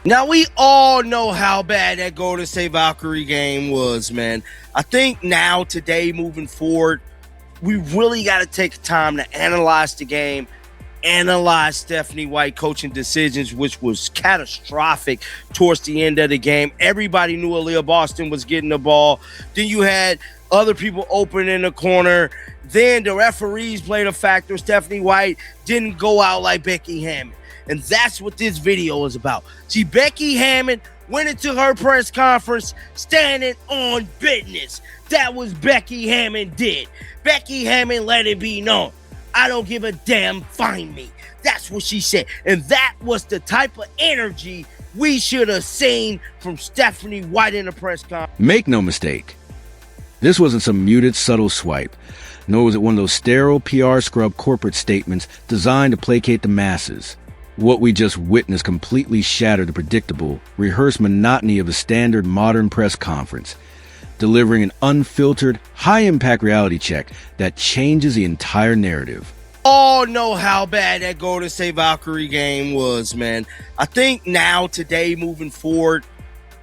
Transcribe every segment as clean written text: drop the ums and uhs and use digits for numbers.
Now, we all know how bad that Golden State Valkyrie game was, man. I think now, today, moving forward, we really got to take time to analyze the game, analyze Stephanie White coaching decisions, which was catastrophic towards the end of the game. Everybody knew Aaliyah Boston was getting the ball. Then you had other people open in the corner. Then the referees played a factor. Stephanie White didn't go out like Becky Hammon. And that's what this video is about. See, Becky Hammon went into her press conference standing on business. That was Becky Hammon did. Becky Hammon let it be known. I don't give a damn, find me. That's what she said. And that was the type of energy we should have seen from Stephanie White in the press conference. Make no mistake, this wasn't some muted, subtle swipe, nor was it one of those sterile PR scrub corporate statements designed to placate the masses. What we just witnessed completely shattered the predictable, rehearsed monotony of a standard modern press conference, delivering an unfiltered, high-impact reality check that changes the entire narrative. All know how bad that Golden State Valkyrie game was, man. I think now, today, moving forward,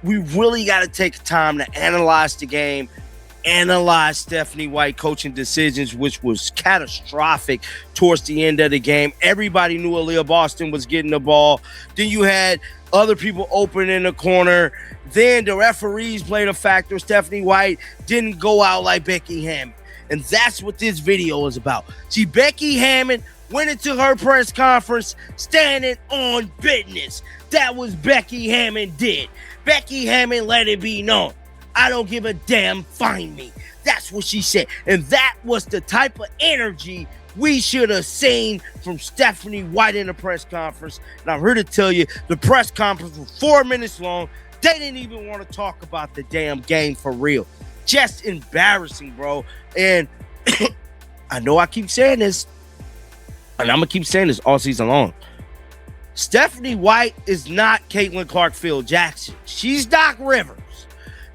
we really got to take time to analyze the game, analyze Stephanie White coaching decisions, which was catastrophic towards the end of the game. Everybody knew Aaliyah Boston was getting the ball. Then you had other people open in the corner. Then the referees played a factor. Stephanie White didn't go out like Becky Hammon. And that's what this video is about. See, Becky Hammon went into her press conference standing on business. That was Becky Hammon did. Becky Hammon let it be known. I don't give a damn, find me. That's what she said. And that was the type of energy we should have seen from Stephanie White in the press conference. And I'm here to tell you, the press conference was 4 minutes long. They didn't even want to talk about the damn game for real. Just embarrassing, bro. And I know I keep saying this, and I'm going to keep saying this all season long. Stephanie White is not Caitlin Clark-Field Jackson. She's Doc Rivers.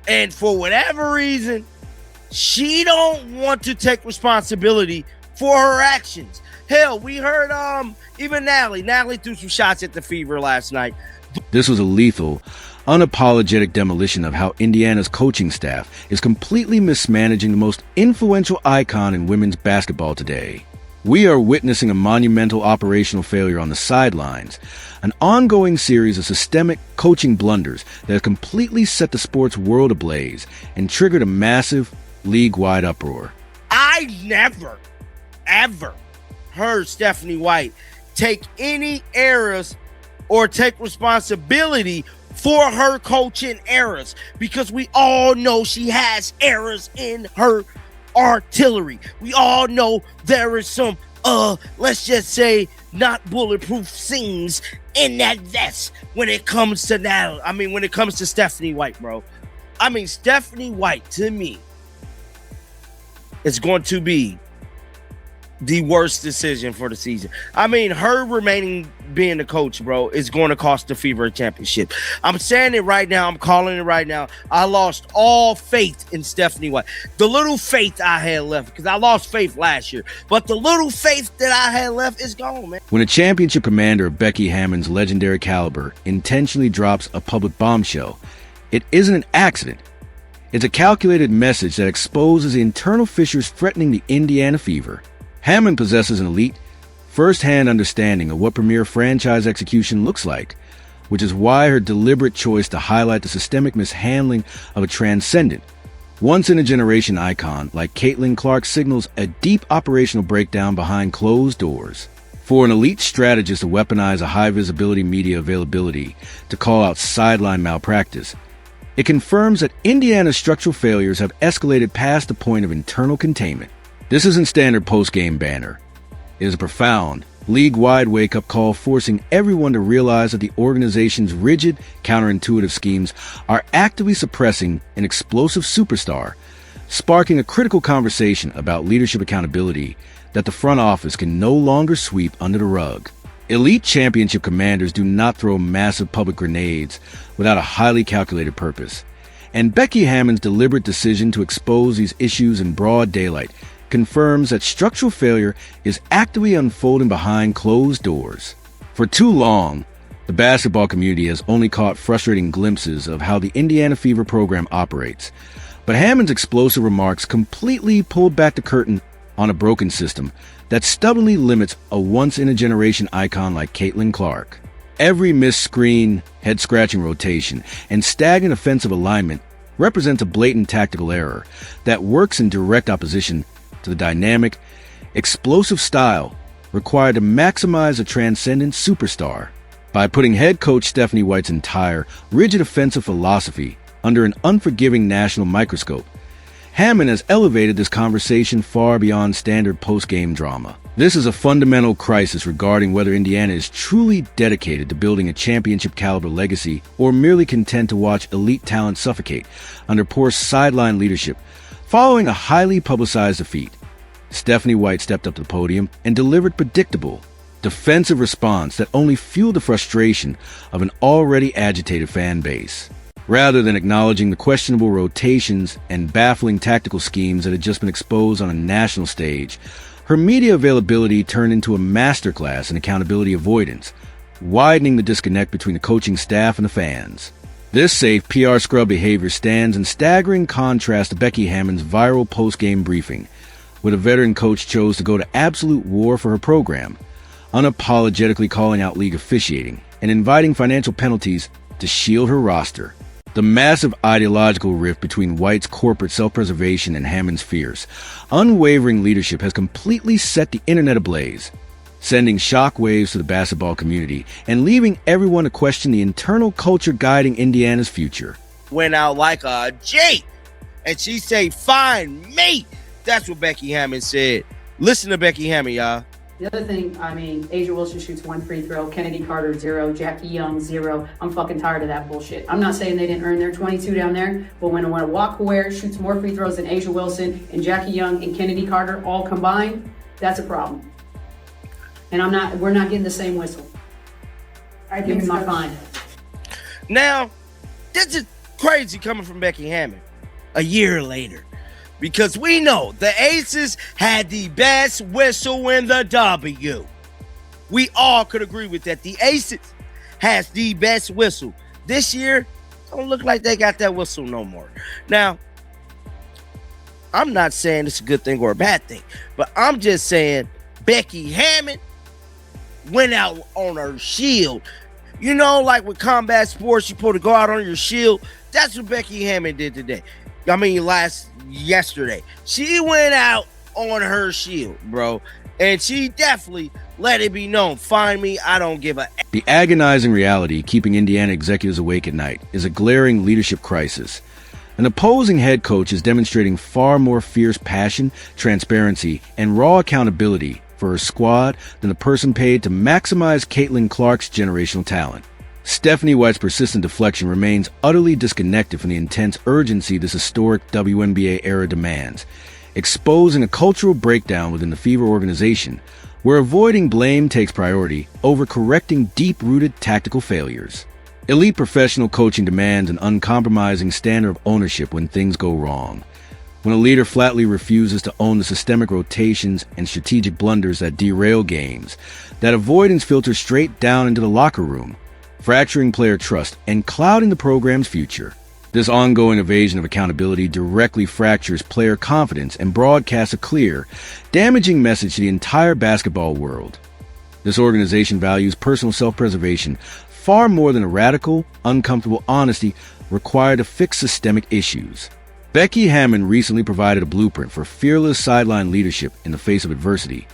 And for whatever reason, she don't want to take responsibility for her actions. Hell, we heard even Natalie threw some shots at the Fever last night. This was a lethal, unapologetic demolition of how Indiana's coaching staff is completely mismanaging the most influential icon in women's basketball today. We are witnessing a monumental operational failure on the sidelines, an ongoing series of systemic coaching blunders that have completely set the sports world ablaze and triggered a massive, league-wide uproar. I never, ever heard Stephanie White take any errors or take responsibility for her coaching errors, because we all know she has errors in her artillery. We all know there is some let's just say not bulletproof seams in that vest when it comes to now. I mean, when it comes to Stephanie White, bro. I mean, Stephanie White, to me, is going to be the worst decision for the season. I mean, her remaining being the coach, bro, is going to cost the Fever a championship. I'm saying it right now. I'm calling it right now. I lost all faith in Stephanie White. The little faith I had left, because I lost faith last year, but the little faith that I had left is gone, man. When a championship commander of Becky Hammon's legendary caliber intentionally drops a public bombshell, it isn't an accident. It's a calculated message that exposes the internal fissures threatening the Indiana Fever. Hammon possesses an elite, first-hand understanding of what premier franchise execution looks like, which is why her deliberate choice to highlight the systemic mishandling of a transcendent, once-in-a-generation icon like Caitlin Clark signals a deep operational breakdown behind closed doors. For an elite strategist to weaponize a high-visibility media availability to call out sideline malpractice, it confirms that Indiana's structural failures have escalated past the point of internal containment. This isn't standard post-game banner. It is a profound, league-wide wake-up call forcing everyone to realize that the organization's rigid, counterintuitive schemes are actively suppressing an explosive superstar, sparking a critical conversation about leadership accountability that the front office can no longer sweep under the rug. Elite championship commanders do not throw massive public grenades without a highly calculated purpose. And Becky Hammon's deliberate decision to expose these issues in broad daylight confirms that structural failure is actively unfolding behind closed doors. For too long, The basketball community has only caught frustrating glimpses of how the Indiana Fever program operates, but Hammond's explosive remarks completely pulled back the curtain on a broken system that stubbornly limits a once-in-a-generation icon like Caitlin Clark. Every missed screen, head-scratching rotation, and stagnant offensive alignment represents a blatant tactical error that works in direct opposition to the dynamic, explosive style required to maximize a transcendent superstar. By putting head coach Stephanie White's entire, rigid offensive philosophy under an unforgiving national microscope, Hammon has elevated this conversation far beyond standard post-game drama. This is a fundamental crisis regarding whether Indiana is truly dedicated to building a championship-caliber legacy or merely content to watch elite talent suffocate under poor sideline leadership following a highly publicized defeat. Stephanie White stepped up to the podium and delivered predictable, defensive response that only fueled the frustration of an already agitated fan base. Rather than acknowledging the questionable rotations and baffling tactical schemes that had just been exposed on a national stage, her media availability turned into a masterclass in accountability avoidance, widening the disconnect between the coaching staff and the fans. This safe PR scrub behavior stands in staggering contrast to Becky Hammon's viral post-game briefing, where the veteran coach chose to go to absolute war for her program, unapologetically calling out league officiating and inviting financial penalties to shield her roster. The massive ideological rift between White's corporate self-preservation and Hammond's fierce, unwavering leadership has completely set the internet ablaze, sending shockwaves to the basketball community and leaving everyone to question the internal culture guiding Indiana's future. Went out like a G, and she say, "Find me." That's what Becky Hammon said. Listen to Becky Hammon, y'all. The other thing, Asia Wilson shoots 1 free throw, Kennedy Carter 0, Jackie Young 0. I'm fucking tired of that bullshit. I'm not saying they didn't earn their 22 down there, but when Walker Ware shoots more free throws than Asia Wilson and Jackie Young and Kennedy Carter all combined, that's a problem. And we're not getting the same whistle. Give me my fine. Now, this is crazy coming from Becky Hammon a year later. Because we know the Aces had the best whistle in the W. We all could agree with that. The Aces has the best whistle. This year, don't look like they got that whistle no more. Now, I'm not saying it's a good thing or a bad thing, but I'm just saying Becky Hammon went out on her shield. You know, like with combat sports, you're supposed to go out on your shield. That's what Becky Hammon did today. Yesterday. She went out on her shield, bro. And she definitely let it be known. Find me, I don't give a... The agonizing reality keeping Indiana executives awake at night is a glaring leadership crisis. An opposing head coach is demonstrating far more fierce passion, transparency, and raw accountability for her squad than the person paid to maximize Caitlin Clark's generational talent. Stephanie White's persistent deflection remains utterly disconnected from the intense urgency this historic WNBA era demands, exposing a cultural breakdown within the Fever organization, where avoiding blame takes priority over correcting deep-rooted tactical failures. Elite professional coaching demands an uncompromising standard of ownership when things go wrong. When a leader flatly refuses to own the systemic rotations and strategic blunders that derail games, that avoidance filters straight down into the locker room, fracturing player trust and clouding the program's future. This ongoing evasion of accountability directly fractures player confidence and broadcasts a clear, damaging message to the entire basketball world. This organization values personal self-preservation far more than a radical, uncomfortable honesty required to fix systemic issues. Becky Hammon recently provided a blueprint for fearless sideline leadership in the face of adversity,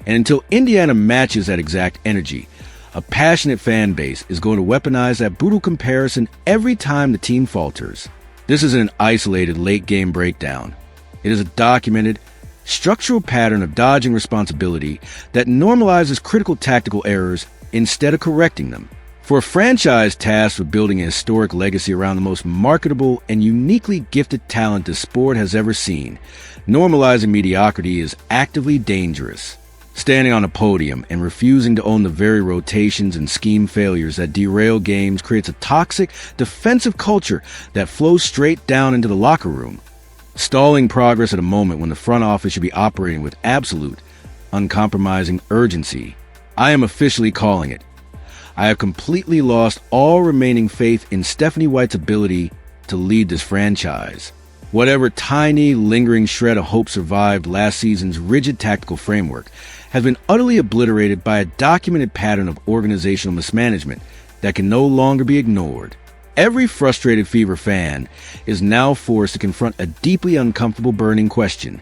and until Indiana matches that exact energy, a passionate fan base is going to weaponize that brutal comparison every time the team falters. This isn't an isolated late-game breakdown. It is a documented, structural pattern of dodging responsibility that normalizes critical tactical errors instead of correcting them. For a franchise tasked with building a historic legacy around the most marketable and uniquely gifted talent the sport has ever seen, normalizing mediocrity is actively dangerous. Standing on a podium and refusing to own the very rotations and scheme failures that derail games creates a toxic, defensive culture that flows straight down into the locker room, stalling progress at a moment when the front office should be operating with absolute, uncompromising urgency. I am officially calling it. I have completely lost all remaining faith in Stephanie White's ability to lead this franchise. Whatever tiny, lingering shred of hope survived last season's rigid tactical framework has been utterly obliterated by a documented pattern of organizational mismanagement that can no longer be ignored. Every frustrated Fever fan is now forced to confront a deeply uncomfortable burning question.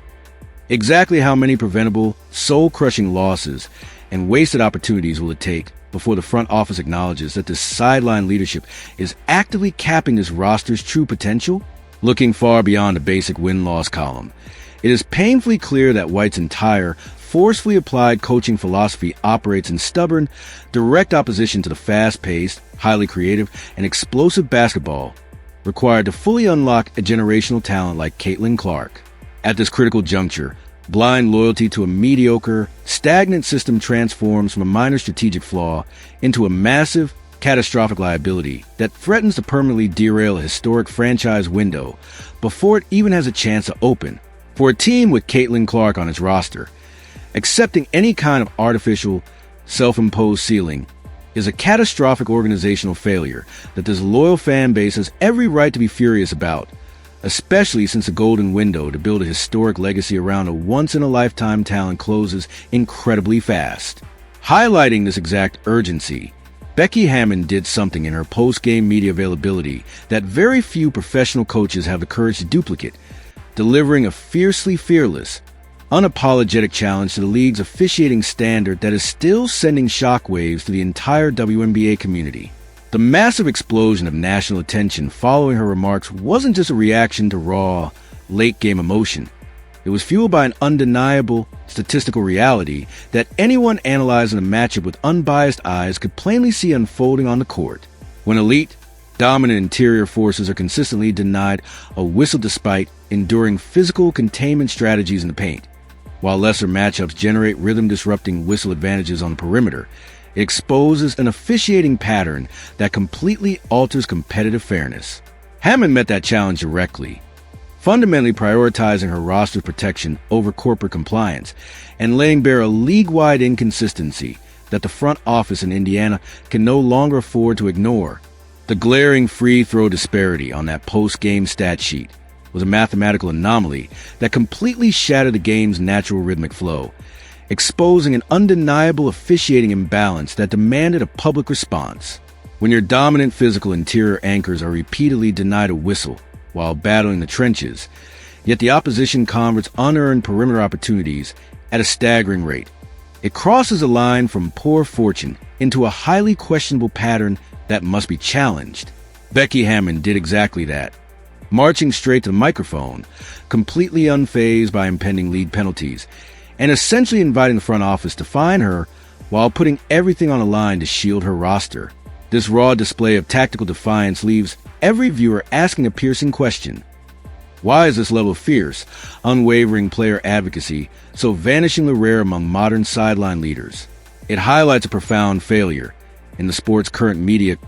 Exactly how many preventable, soul-crushing losses and wasted opportunities will it take before the front office acknowledges that the sideline leadership is actively capping this roster's true potential? Looking far beyond the basic win-loss column, it is painfully clear that White's entire, forcefully applied coaching philosophy operates in stubborn, direct opposition to the fast-paced, highly creative, and explosive basketball required to fully unlock a generational talent like Caitlin Clark. At this critical juncture, blind loyalty to a mediocre, stagnant system transforms from a minor strategic flaw into a massive, catastrophic liability that threatens to permanently derail a historic franchise window before it even has a chance to open. For a team with Caitlin Clark on its roster, accepting any kind of artificial, self-imposed ceiling is a catastrophic organizational failure that this loyal fan base has every right to be furious about, especially since the golden window to build a historic legacy around a once-in-a-lifetime talent closes incredibly fast. Highlighting this exact urgency, Becky Hammon did something in her post-game media availability that very few professional coaches have the courage to duplicate, delivering a fiercely fearless, unapologetic challenge to the league's officiating standard that is still sending shockwaves to the entire WNBA community. The massive explosion of national attention following her remarks wasn't just a reaction to raw, late-game emotion. It was fueled by an undeniable statistical reality that anyone analyzing a matchup with unbiased eyes could plainly see unfolding on the court. When elite, dominant interior forces are consistently denied a whistle despite enduring physical containment strategies in the paint, while lesser matchups generate rhythm-disrupting whistle advantages on the perimeter, it exposes an officiating pattern that completely alters competitive fairness. Hammon met that challenge directly, fundamentally prioritizing her roster's protection over corporate compliance and laying bare a league-wide inconsistency that the front office in Indiana can no longer afford to ignore. The glaring free throw disparity on that post-game stat sheet was a mathematical anomaly that completely shattered the game's natural rhythmic flow, exposing an undeniable officiating imbalance that demanded a public response. When your dominant physical interior anchors are repeatedly denied a whistle while battling the trenches, yet the opposition converts unearned perimeter opportunities at a staggering rate, it crosses a line from poor fortune into a highly questionable pattern that must be challenged. Becky Hammon did exactly that, marching straight to the microphone, completely unfazed by impending league penalties, and essentially inviting the front office to fine her while putting everything on the line to shield her roster. This raw display of tactical defiance leaves every viewer asking a piercing question. Why is this level of fierce, unwavering player advocacy so vanishingly rare among modern sideline leaders? It highlights a profound failure in the sport's current media